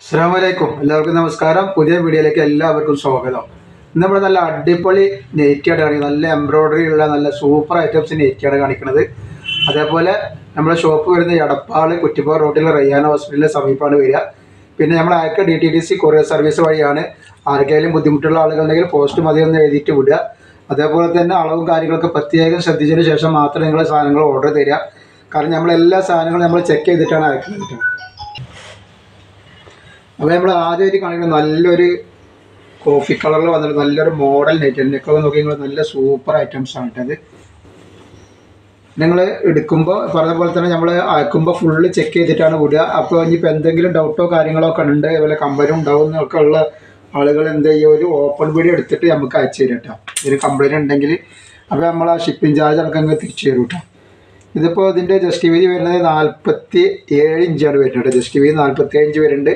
അസ്സലാമു അലൈക്കും. എല്ലാവർക്കും നമസ്കാരം. പുതിയ വീഡിയോയിലേക്ക് എല്ലാവർക്കും സ്വാഗതം. ഇന്ന് നമ്മൾ നല്ല അടിപൊളി നെറ്റിയാണ് കാണിക്കുന്നത്. നല്ല എംബ്രോയ്ഡറി ഉള്ള നല്ല സൂപ്പർ ഐറ്റംസ് നെറ്റിയാണ് കാണിക്കുന്നത്. അതേപോലെ നമ്മുടെ ഷോപ്പ് വരുന്ന എടപ്പാള് കുറ്റിപ്പാറ റോഡിലെ റയ്യാന ഹോസ്പിറ്റലിൻ്റെ സമീപമാണ് വരിക. പിന്നെ നമ്മൾ അയക്ക DTDC കൊറിയർ സർവീസ് വഴിയാണ്. ആർക്കെങ്കിലും ബുദ്ധിമുട്ടുള്ള ആളുകളുണ്ടെങ്കിൽ പോസ്റ്റ് മതി എന്ന് എഴുതിയിട്ട് വിടുക. അതേപോലെ തന്നെ അളവും കാര്യങ്ങളൊക്കെ പ്രത്യേകം ശ്രദ്ധിച്ചതിന് ശേഷം മാത്രം നിങ്ങൾ സാധനങ്ങൾ ഓർഡർ തരിക. കാരണം നമ്മളെല്ലാ സാധനങ്ങളും നമ്മൾ ചെക്ക് ചെയ്തിട്ടാണ് അയക്കുന്നത്. അപ്പോൾ നമ്മൾ ആദ്യമായിട്ട് കാണിക്കുന്നത് നല്ലൊരു കോഫി കളറിൽ വന്നിട്ട് നല്ലൊരു മോഡൽ നെറ്റ്. എന്നൊക്കെ നോക്കി നിങ്ങൾ നല്ല സൂപ്പർ ഐറ്റംസ് ആണ് അത്. നിങ്ങൾ എടുക്കുമ്പോൾ പറഞ്ഞ പോലെ തന്നെ നമ്മൾ അയക്കുമ്പോൾ ഫുള്ള് ചെക്ക് ചെയ്തിട്ടാണ് വിടുക. അപ്പോൾ ഇനിയിപ്പോൾ എന്തെങ്കിലും ഡൗട്ടോ കാര്യങ്ങളോ ഒക്കെ ഉണ്ട്, അതുപോലെ കമ്പനി ഉണ്ടാവും എന്നൊക്കെ ഉള്ള ആളുകൾ എന്ത് ചെയ്യുക, ഒരു ഓപ്പൺ വീഡിയോ എടുത്തിട്ട് നമുക്ക് അയച്ചു തരും കേട്ടോ. ഒരു കംപ്ലൈൻറ്റ് ഉണ്ടെങ്കിൽ അപ്പോൾ നമ്മൾ ആ ഷിപ്പിംഗ് ചാർജ് അടക്കം തിരിച്ചു തരും കേട്ടോ. ഇതിപ്പോൾ ഇതിൻ്റെ ജസ്റ്റ് വീതി വരുന്നത് 47 ഇഞ്ചാണ് വരുന്നത്. ജസ്റ്റ് വീതി 47 ഇഞ്ച് വരുന്നുണ്ട്.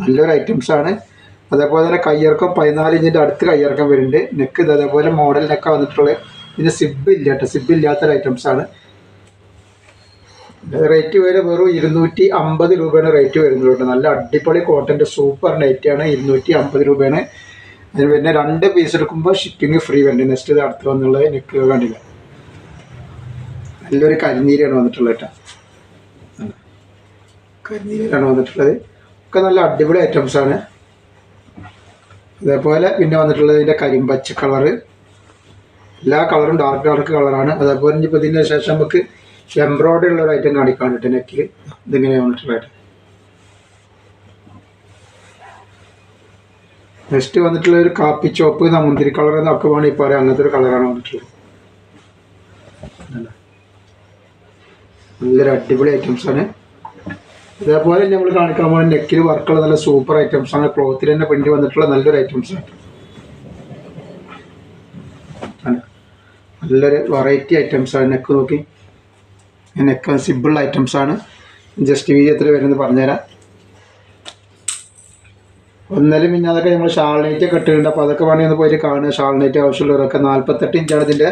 നല്ലൊരു ഐറ്റംസാണ്. അതേപോലെ തന്നെ കയ്യിറക്കം 14 ഇഞ്ചിൻ്റെ അടുത്ത് കയ്യിറക്കം വരുന്നുണ്ട്. നെക്ക് ഇത് അതേപോലെ മോഡൽ നെക്ക വന്നിട്ടുള്ളത്. ഇതിന് സിബ് ഇല്ല കേട്ടോ, സിബ് ഇല്ലാത്തൊരു ഐറ്റംസാണ്. റേറ്റ് വരെ വെറും 250 രൂപയാണ് റേറ്റ് വരുന്നത് കേട്ടോ. നല്ല അടിപൊളി കോട്ടൻ്റെ സൂപ്പർ നെറ്റാണ്. 250 രൂപയാണ്. അതിന് പിന്നെ 2 പീസ് എടുക്കുമ്പോൾ ഷിപ്പിംഗ് ഫ്രീ വരുന്നുണ്ട്. നെക്സ്റ്റ് ഇത് അടുത്ത് വന്നുള്ളത് നെക്ക് കണ്ടില്ല, നല്ലൊരു കരിനീരാണ് വന്നിട്ടുള്ളത് കേട്ടോ. കരിനീരാണ് വന്നിട്ടുള്ളത്. ഒക്കെ നല്ല അടിപൊളി ഐറ്റംസാണ്. അതേപോലെ പിന്നെ വന്നിട്ടുള്ളത് ഇതിൻ്റെ കരിമ്പച്ച കളറ്. എല്ലാ കളറും ഡാർക്ക് കളറാണ്. അതേപോലെ ഇനിയിപ്പോൾ ഇതിന് ശേഷം നമുക്ക് എംബ്രോയ്ഡറി ഉള്ളൊരു ഐറ്റം കാണിക്കാൻ കേട്ടോ. നെക്കിൽ ഇതിങ്ങനെ വന്നിട്ടുള്ളത്. നെക്സ്റ്റ് വന്നിട്ടുള്ള ഒരു കാപ്പി ചോപ്പ് മുന്തിരി കളർ എന്നൊക്കെ വേണമെങ്കിൽ ഇപ്പോൾ പറയാം. അങ്ങനത്തെ ഒരു കളറാണ് വന്നിട്ടുള്ളത്. നല്ലൊരു അടിപൊളി ഐറ്റംസാണ്. ഇതേപോലെ നമ്മൾ കാണിക്കാൻ പോകുന്ന നെക്കിൽ വർക്കുള്ള നല്ല സൂപ്പർ ഐറ്റംസാണ്. ക്ലോത്തിൽ തന്നെ പ്രിന്റ് വന്നിട്ടുള്ള നല്ലൊരു ഐറ്റംസാണ്. നല്ലൊരു വെറൈറ്റി ഐറ്റംസാണ്. നെക്ക് നോക്കി, നെക്ക് സിമ്പിൾ ഐറ്റംസാണ്. ജസ്റ്റ് വീതി എത്ര വരുന്നത് പറഞ്ഞുതരാം. ഒന്നലും പിന്നെ അതൊക്കെ നമ്മൾ ഷാൾനൈറ്റൊക്കെ ഇട്ടിട്ടുണ്ട്. അപ്പോൾ അതൊക്കെ വേണമെങ്കിൽ ഒന്ന് പോയിട്ട് കാണുക. ഷാൾനൈറ്റ് ആവശ്യമുള്ളവരൊക്കെ 48 ഇഞ്ചാണ് ഇതിൻ്റെ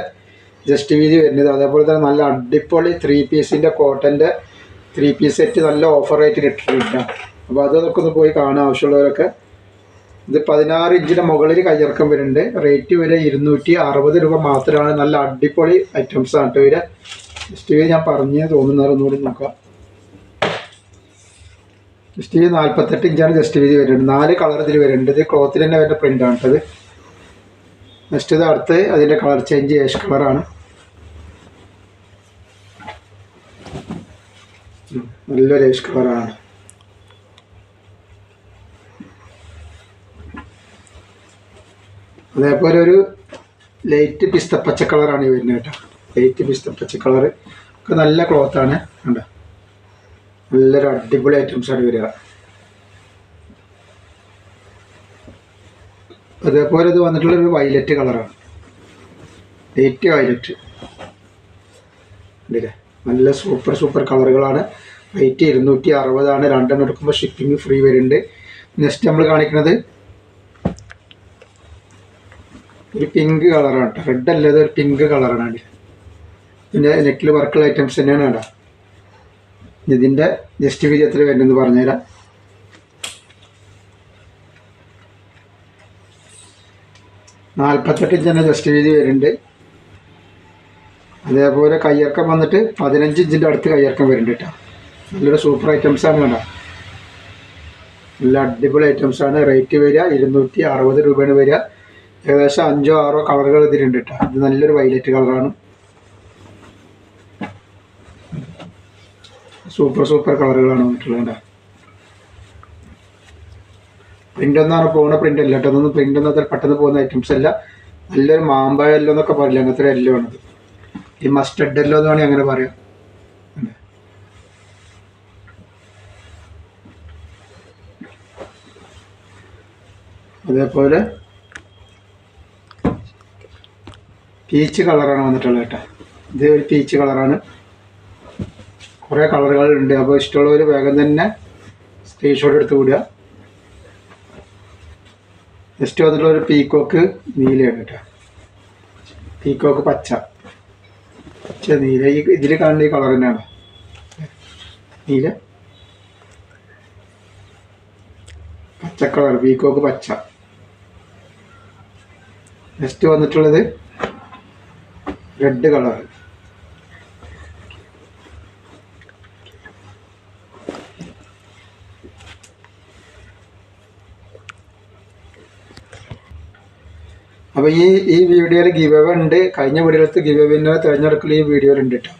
ജസ്റ്റ് വീതി വരുന്നത്. അതേപോലെ തന്നെ നല്ല അടിപൊളി 3 പീസിൻ്റെ കോട്ടൻ്റെ 3 പീസ് സെറ്റ് നല്ല ഓഫർ റേറ്റിന് ഇട്ടിട്ടുണ്ട്. അപ്പോൾ അതൊക്കെ ഒന്ന് പോയി കാണാൻ ആവശ്യമുള്ളവരൊക്കെ. ഇത് 16 ഇഞ്ചിൻ്റെ മുകളിൽ കയ്യിറക്കം വരുന്നുണ്ട്. റേറ്റ് വരെ 260 രൂപ മാത്രമാണ്. നല്ല അടിപൊളി ഐറ്റംസാണ് കേട്ടോ വരിക. ജസ്റ്റ് വീതി ഞാൻ പറഞ്ഞ് തോന്നുന്നത് ഒന്നുകൂടി നോക്കാം. ജസ്റ്റ് വീതി 48 ഇഞ്ചാണ് ജസ്റ്റ് വീതി വരുന്നുണ്ട്. 4 കളർ ഇതിൽ വരുന്നുണ്ട്. ഇത് ക്ലോത്തിൽ തന്നെ വരുന്ന പ്രിൻ്റാണ് കേട്ടത്. നെക്സ്റ്റ് ഇത് അടുത്ത് അതിൻ്റെ കളർ ചേഞ്ച് ഏഷ് കളറാണ്. നല്ലൊരു ഏഷ് കളറാണ്. അതേപോലെ ഒരു ലൈറ്റ് പിസ്തപ്പച്ച കളറാണ് ഈ വരുന്നത് കേട്ടോ. ലൈറ്റ് പിസ്തപ്പച്ച കളറ് ഒക്കെ നല്ല ക്ലോത്താണ് കണ്ടോ. നല്ലൊരു അടിപൊളി ഐറ്റംസാണ് വരിക. അതേപോലെ ഇത് വന്നിട്ടുള്ളൊരു വയലറ്റ് കളറാണ്. ലൈറ്റ് വയലറ്റ് ഉണ്ടല്ലേ. നല്ല സൂപ്പർ കളറുകളാണ്. റേറ്റ് 260 രണ്ടെണ്ണം എടുക്കുമ്പോൾ ഷിപ്പിംഗ് ഫ്രീ വരുന്നുണ്ട്. നെക്സ്റ്റ് നമ്മൾ കാണിക്കുന്നത് ഒരു പിങ്ക് കളറാണ് കേട്ടോ. റെഡ് അല്ലാതെ ഒരു പിങ്ക് കളറാണ്. പിന്നെ നെക്കിൽ വർക്കുള്ള ഐറ്റംസ് തന്നെയാണ് കേട്ടോ. ഇതിൻ്റെ ജസ്റ്റ് വീതി എത്ര വരുന്നതെന്ന് പറഞ്ഞുതരാം. നാൽപ്പത്തെട്ട് ഇഞ്ച് തന്നെ ജസ്റ്റ് വീതി വരുന്നുണ്ട്. അതേപോലെ കയ്യിറക്കം വന്നിട്ട് 15 ഇഞ്ചിൻ്റെ അടുത്ത് കയ്യിറക്കം വരുന്നുണ്ട് കേട്ടോ. നല്ലൊരു സൂപ്പർ ഐറ്റംസാണ് കേട്ടോ. നല്ല അടിപൊളി ഐറ്റംസാണ്. റേറ്റ് വരിക 260 രൂപയാണ് വരിക. ഏകദേശം 5-6 കളറുകൾ ഇതിലുണ്ട് കേട്ടോ. ഇത് നല്ലൊരു വയലറ്റ് കളറാണ്. സൂപ്പർ കളറുകളാണ് വന്നിട്ടുള്ളത് കേട്ടോ. പ്രിൻ്റ് ഒന്നാണ് പോകുന്ന പ്രിൻ്റ് അല്ല കേട്ടോ. അതൊന്നും പ്രിൻ്റ് ഒന്നും അത്ര പെട്ടെന്ന് പോകുന്ന ഐറ്റംസ് അല്ല. നല്ലൊരു മാമ്പഴ എല്ലോ എന്നൊക്കെ പറയില്ല, അങ്ങനത്തെ ഒരു എല്ലോ ആണത്. ഈ മസ്റ്റർഡ് എല്ലോ എന്ന് വേണമെങ്കിൽ അങ്ങനെ പറയാം. അതേപോലെ പീച്ച് കളറാണ് വന്നിട്ടുള്ളത് കേട്ടോ. ഇത് ഒരു പീച്ച് കളറാണ്. കുറേ കളറുകളുണ്ട്. അപ്പോൾ ഇഷ്ടമുള്ളവർ വേഗം തന്നെ സ്ക്രീൻഷോട്ട് എടുത്ത് വിടുക. നെക്സ്റ്റ് വന്നിട്ടുള്ള ഒരു പീക്കോക്ക് നീലയാണ് കേട്ടോ. പീക്കോക്ക് പച്ച നീല. ഈ ഇതിൽ കാണുന്ന ഈ കളർ തന്നെയാണ് നീല. പച്ച കളർ പീക്കോക്ക് പച്ച. നെക്സ്റ്റ് വന്നിട്ടുള്ളത് റെഡ് കളർ. അപ്പോൾ ഈ വീഡിയോയിൽ ഗിവ് അവേ ഉണ്ട്. കഴിഞ്ഞ വീഡിയോയിലത്തെ ഗിവ് അവേനെ തിരഞ്ഞെടുക്കൽ ഈ വീഡിയോയിലുണ്ട് കേട്ടോ.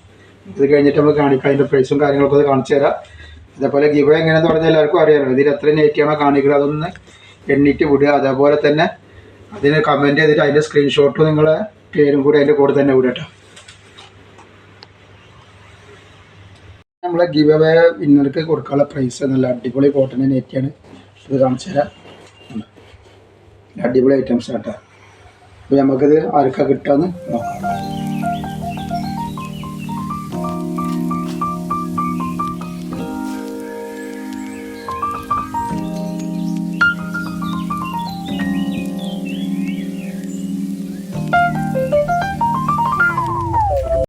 ഇത് കഴിഞ്ഞിട്ട് നമുക്ക് കാണിക്കാം, അതിൻ്റെ പ്രൈസും കാര്യങ്ങളൊക്കെ അത് കാണിച്ചു തരാം. അതേപോലെ ഗിവ് അവേ എങ്ങനെയാണെന്ന് പറഞ്ഞാൽ എല്ലാവർക്കും അറിയാമല്ലോ. ഇതിൽ എത്ര നെറ്റാണോ കാണിക്കുന്നത് അതൊന്ന് എണ്ണിയിട്ട് വിടുക. അതേപോലെ തന്നെ അതിന് കമൻറ്റ് ചെയ്തിട്ട് അതിൻ്റെ സ്ക്രീൻഷോട്ട് നിങ്ങളെ പേരും കൂടി അതിൻ്റെ കൂടെ തന്നെ വിടുക കേട്ടോ. നമ്മളെ ഗിവ് അവേ വിന്നർക്ക് കൊടുക്കാനുള്ള പ്രൈസ് നല്ല അടിപൊളി കോട്ടൻ്റെ നെറ്റാണ്. ഇത് കാണിച്ചു തരാം. അടിപൊളി ഐറ്റംസ് കേട്ടോ. അപ്പോൾ നമുക്കിത് ആർക്കാണ് കിട്ടാമെന്ന് നോക്കാം.